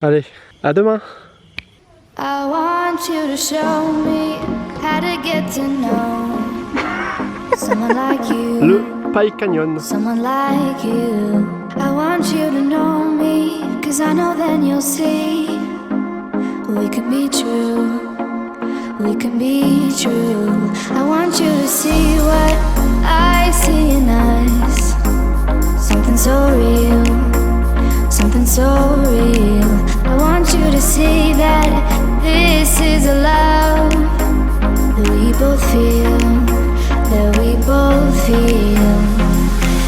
Allez, à demain. I want you to show me how to get to know someone like you. Le Paille Canyon. Someone like you. I want you to know me, 'cause I know then you'll see we can be true. We can be true. I want you to see what I see in us. Something so real. Something so real. I want you to see that this is a love that we both feel. That we both feel.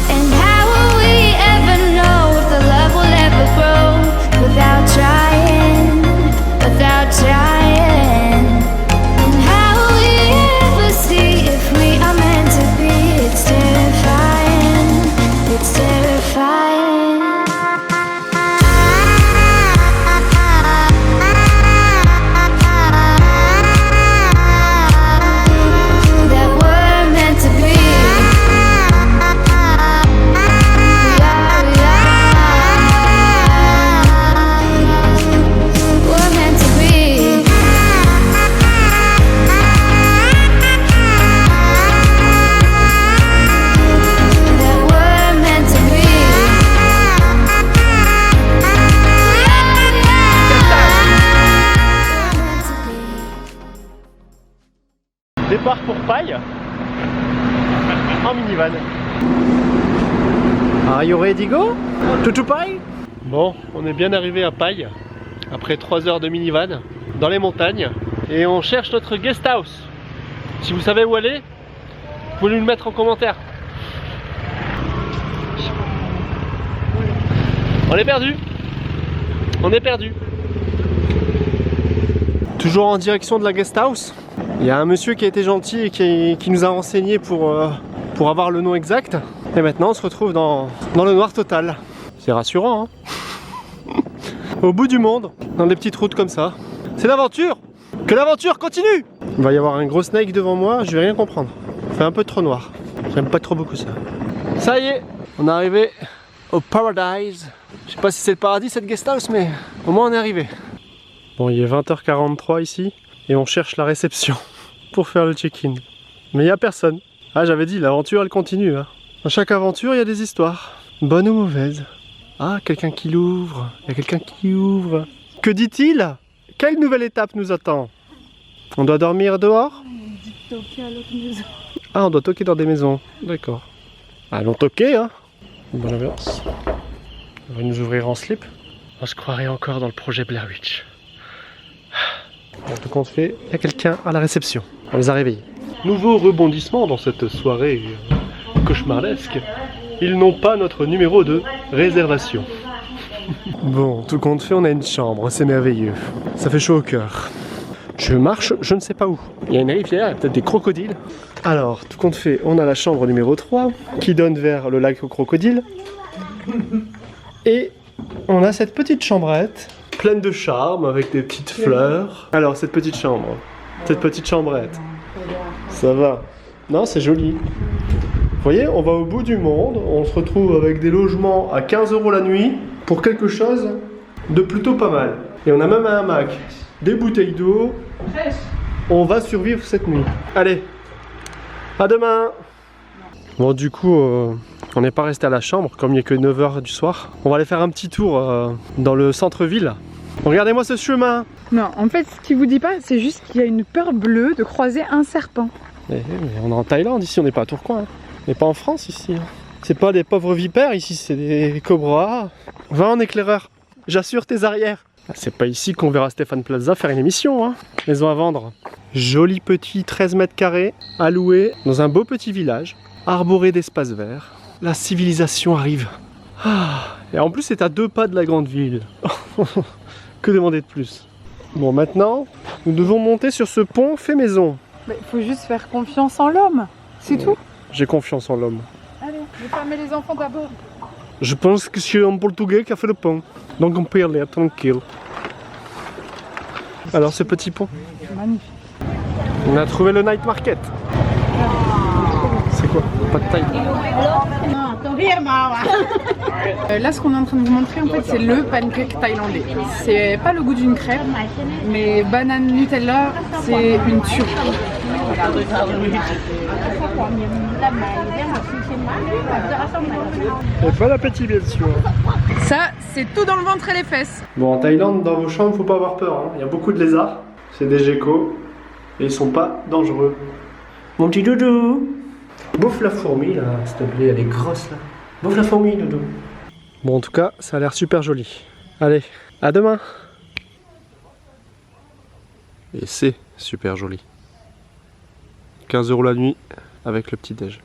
And how will we ever know if the love will ever grow without trying, without trying? And how will we ever see if we are meant to be? It's terrifying, it's terrifying. Départ pour Paille en minivan. Are you ready to go? To Paille? Bon, on est bien arrivé à Paille après 3 heures de minivan dans les montagnes et on cherche notre guest house. Si vous savez où elle est, vous pouvez nous le mettre en commentaire. On est perdu. On est perdu. Toujours en direction de la guest house. Il y a un monsieur qui a été gentil et qui nous a renseigné pour avoir le nom exact. Et maintenant on se retrouve dans le noir total. C'est rassurant, hein. Au bout du monde, dans des petites routes comme ça. C'est l'aventure. Que l'aventure continue. Il va y avoir un gros snake devant moi, je vais rien comprendre. Il fait un peu trop noir. J'aime pas trop beaucoup ça. Ça y est, on est arrivé au Paradise. Je sais pas si c'est le paradis cette guest house, mais au moins on est arrivé. Bon, il est 20h43 ici. Et on cherche la réception pour faire le check-in. Mais il n'y a personne. Ah, j'avais dit, l'aventure elle continue. Hein. Dans chaque aventure, il y a des histoires. Bonnes ou mauvaises. Ah, quelqu'un qui l'ouvre. Il y a quelqu'un qui ouvre. Que dit-il? Quelle nouvelle étape nous attend? On doit dormir dehors? On dit toquer à l'autre maison. Ah, on doit toquer dans des maisons. D'accord. Allons toquer, hein. Bonne ambiance. On va nous ouvrir en slip. On se croirait encore dans le projet Blair Witch. Tout compte fait, il y a quelqu'un à la réception. On les a réveillés. Nouveau rebondissement dans cette soirée cauchemardesque. Ils n'ont pas notre numéro de réservation. Bon, tout compte fait, on a une chambre, c'est merveilleux. Ça fait chaud au cœur. Je marche, je ne sais pas où. Il y a une rivière, il y a peut-être des crocodiles. Alors, tout compte fait, on a la chambre numéro 3 qui donne vers le lac aux crocodiles. Et on a cette petite chambrette pleine de charme avec des petites fleurs. Alors, cette petite chambre, cette petite chambrette, ça va? Non, c'est joli. Vous voyez, on va au bout du monde, on se retrouve avec des logements à 15 € la nuit pour quelque chose de plutôt pas mal. Et on a même un hamac, des bouteilles d'eau. On va survivre cette nuit. Allez, à demain. Bon, du coup, on n'est pas resté à la chambre, comme il n'y a que 9 h du soir. On va aller faire un petit tour dans le centre-ville. Regardez-moi ce chemin. Non, en fait, ce qu'il vous dit pas, c'est juste qu'il y a une peur bleue de croiser un serpent. Mais on est en Thaïlande ici, on n'est pas à Tourcoing. Hein. On n'est pas en France ici. Hein. C'est pas des pauvres vipères ici, c'est des cobras. Va en éclaireur, j'assure tes arrières. C'est pas ici qu'on verra Stéphane Plaza faire une émission. Hein. Maison à vendre. Joli petit 13 mètres carrés à louer dans un beau petit village, arboré d'espaces verts. La civilisation arrive. Ah, et en plus, c'est à 2 pas de la grande ville. Que demander de plus? Bon, maintenant, nous devons monter sur ce pont fait maison. Il faut juste faire confiance en l'homme, c'est tout. J'ai confiance en l'homme. Allez, je vais fermer les enfants d'abord. Je pense que c'est un Portugais qui a fait le pont. Donc on peut y aller tranquille. Alors, ce petit pont. Magnifique. On a trouvé le night market. C'est quoi? Pas de taille. Here Là, ce qu'on est en train de vous montrer, en fait, c'est le pancake thaïlandais. C'est pas le goût d'une crêpe, mais banane Nutella, c'est une tuerie. Et pas l'appétit, bien sûr. Ça, c'est tout dans le ventre et les fesses. Bon, en Thaïlande, dans vos chambres, faut pas avoir peur. Hein. Il y a beaucoup de lézards. C'est des geckos. Et ils sont pas dangereux. Mon petit doudou. Bouffe la fourmi, là, s'il te plaît. Elle est grosse, là. Bouffe la fourmi, doudou. Bon, en tout cas, ça a l'air super joli. Allez, à demain. Et c'est super joli. 15 € la nuit avec le petit déj.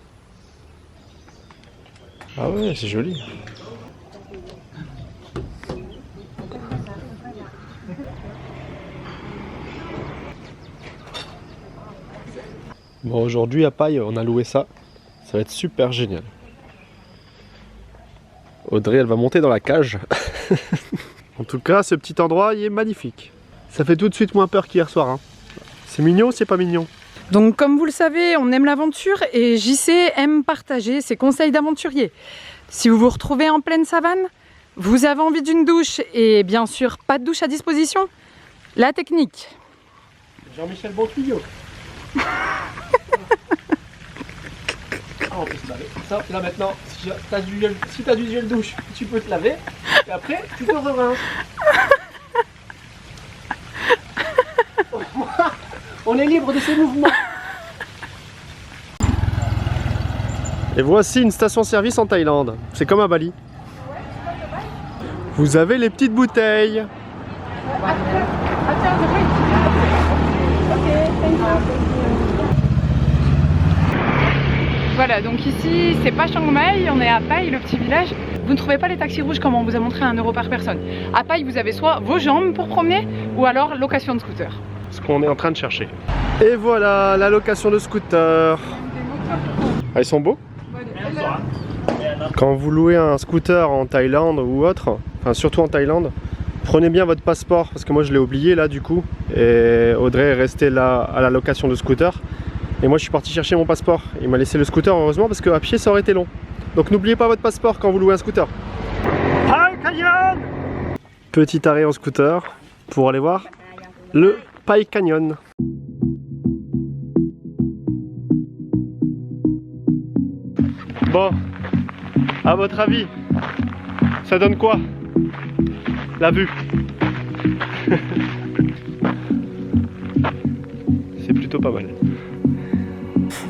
Ah ouais, c'est joli. Bon, aujourd'hui à Paille, on a loué ça. Ça va être super génial. Audrey, elle va monter dans la cage. En tout cas, ce petit endroit, il est magnifique. Ça fait tout de suite moins peur qu'hier soir. Hein. C'est mignon ou c'est pas mignon? Donc, comme vous le savez, on aime l'aventure et JC aime partager ses conseils d'aventurier. Si vous vous retrouvez en pleine savane, vous avez envie d'une douche et bien sûr pas de douche à disposition, la technique. Jean-Michel Bontuyau. On peut se laver. Ça, là maintenant, si tu as du gel douche, tu peux te laver et après tu te rerinces. On est libre de ses mouvements. Et voici une station-service en Thaïlande. C'est comme à Bali. Vous avez les petites bouteilles. Voilà, donc ici, c'est pas Chiang Mai, on est à Pai, le petit village. Vous ne trouvez pas les taxis rouges comme on vous a montré à 1 € par personne. À Pai, vous avez soit vos jambes pour promener, ou alors location de scooter. Ce qu'on est en train de chercher. Et voilà, la location de scooter. Ah, ils sont beaux. Quand vous louez un scooter en Thaïlande ou autre, enfin surtout en Thaïlande, prenez bien votre passeport, parce que moi je l'ai oublié là du coup, et Audrey est restée là à la location de scooter. Et moi je suis parti chercher mon passeport. Il m'a laissé le scooter heureusement parce qu'à pied ça aurait été long. Donc n'oubliez pas votre passeport quand vous louez un scooter. Pai Canyon. Petit arrêt en scooter pour aller voir le Pai Canyon. Bon, à votre avis, ça donne quoi la vue? C'est plutôt pas mal.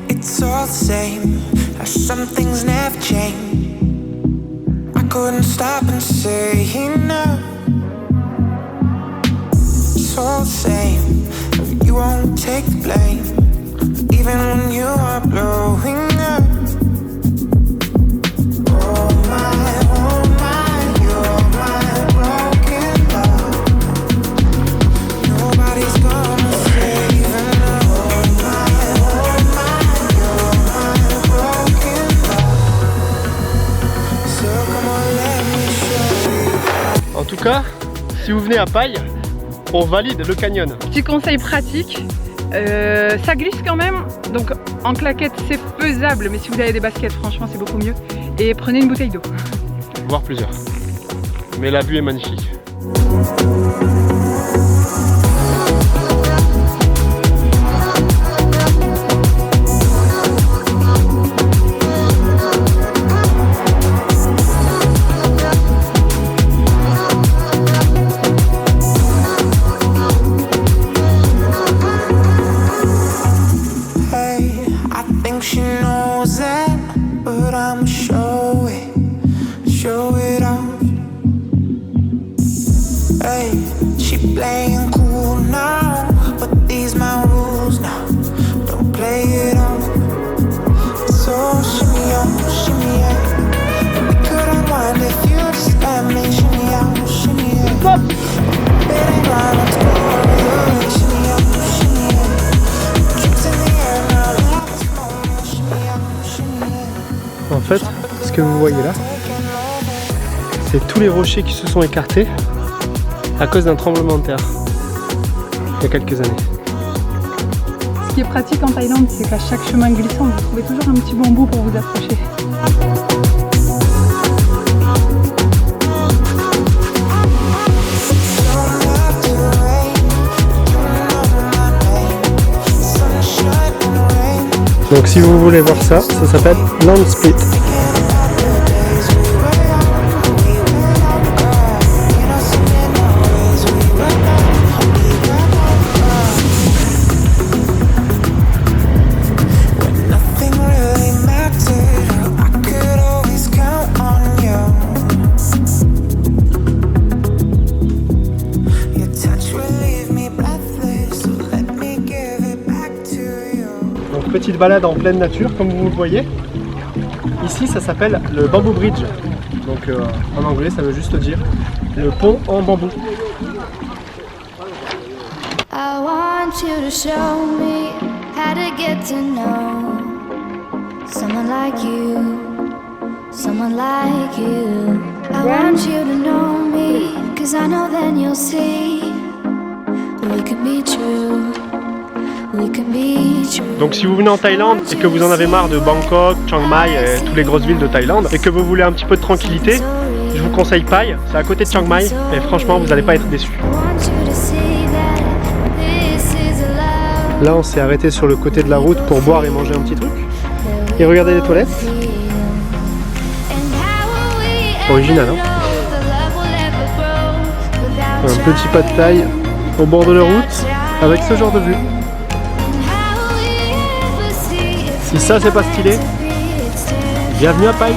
It's all the same, some things never change. I couldn't stop and say no. It's all the same, you won't take the blame, even when you are blowing up. Oh my, you're my broken love. Nobody's gonna save enough. En tout cas, si vous venez à Pai, on valide le canyon. Petit conseil pratique, ça glisse quand même, donc en claquette c'est faisable, mais si vous avez des baskets, franchement c'est beaucoup mieux. Et prenez une bouteille d'eau. Voire plusieurs. Mais la vue est magnifique. Playing cool now, but these my rules now. Don't play it off. So shimmy on, shimmy out. We could unwind if you just let me. Shimmy out, shimmy out. It ain't right, let's go away. Shimmy out, shimmy out. Drinks in the air now, let's go. Shimmy out, shimmy out. En fait, ce que vous voyez là, c'est tous les rochers qui se sont écartés à cause d'un tremblement de terre il y a quelques années. Ce qui est pratique en Thaïlande, c'est qu'à chaque chemin glissant, vous trouvez toujours un petit bambou pour vous accrocher. Donc si vous voulez voir ça, ça s'appelle Land Split. Petite balade en pleine nature comme vous le voyez. Ici ça s'appelle le Bamboo Bridge. Donc en anglais ça veut juste dire le pont en bambou. I want you to show me how to get to know someone like you, someone like you. I want you to know me, cause I know then you'll see we can be true. Donc si vous venez en Thaïlande et que vous en avez marre de Bangkok, Chiang Mai et toutes les grosses villes de Thaïlande et que vous voulez un petit peu de tranquillité, je vous conseille Pai, c'est à côté de Chiang Mai et franchement vous n'allez pas être déçus. Là on s'est arrêté sur le côté de la route pour boire et manger un petit truc et regarder les toilettes. Original hein. Un petit pas de Thaï au bord de la route avec ce genre de vue. Si ça c'est pas stylé, bienvenue à Pai.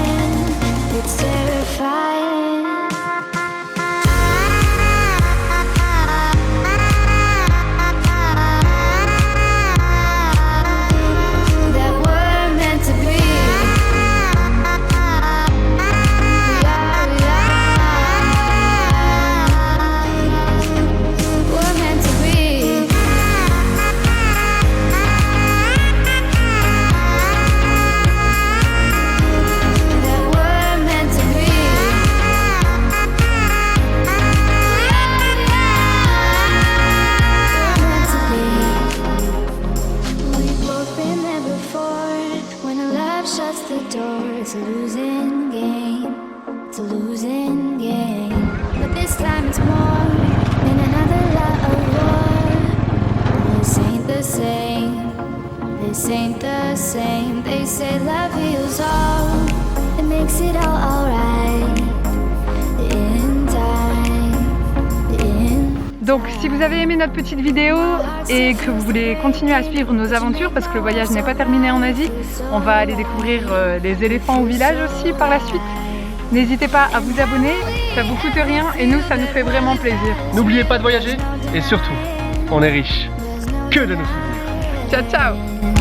It's a losing game, it's a losing game. But this time it's more than another lot of war. This ain't the same, this ain't the same. They say love heals all, it makes it all alright. In time, Donc si vous avez aimé notre petite vidéo et que vous voulez continuer à suivre nos aventures, parce que le voyage n'est pas terminé en Asie, on va aller découvrir les éléphants au village aussi par la suite. N'hésitez pas à vous abonner, ça vous coûte rien et nous ça nous fait vraiment plaisir. N'oubliez pas de voyager et surtout, on est riche que de nos souvenirs. Ciao ciao.